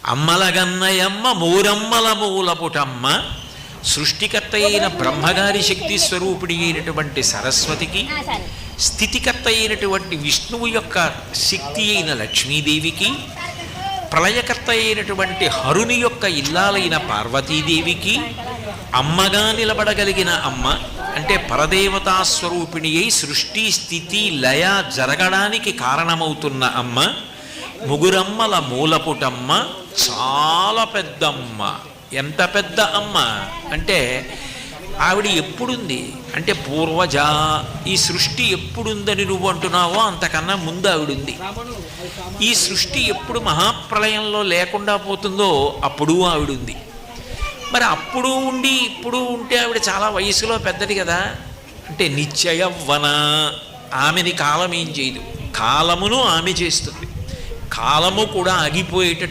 అమ్మలగన్నయమ్మ మూరమ్మల మూలపుటమ్మ, సృష్టికర్త అయిన బ్రహ్మగారి శక్తి స్వరూపిణి అయినటువంటి సరస్వతికి, స్థితికర్త అయినటువంటి విష్ణువు యొక్క శక్తి అయిన లక్ష్మీదేవికి, ప్రళయకర్త అయినటువంటి హరుని యొక్క ఇల్లాలైన పార్వతీదేవికి అమ్మగా నిలబడగలిగిన అమ్మ అంటే పరదేవతా స్వరూపిణి అయి సృష్టి స్థితి లయ జరగడానికి కారణమవుతున్న అమ్మ, ముగురమ్మల మూలపుటమ్మ, చాలా పెద్దమ్మ. ఎంత పెద్ద అమ్మ అంటే ఆవిడ ఎప్పుడుంది అంటే పూర్వజ. ఈ సృష్టి ఎప్పుడుందని నువ్వు అంటున్నావో అంతకన్నా ముందు ఆవిడుంది. ఈ సృష్టి ఎప్పుడు మహాప్రళయంలో లేకుండా పోతుందో అప్పుడు ఆవిడుంది. మరి అప్పుడు ఉండి ఇప్పుడు ఉంటే ఆవిడ చాలా వయసులో పెద్దది కదా. అంటే నిత్యయవ్వన. ఆమెని కాలం ఏం చేయదు, కాలమును ఆమె చేస్తుంది. కాలము కూడా ఆగిపోయేటట్టు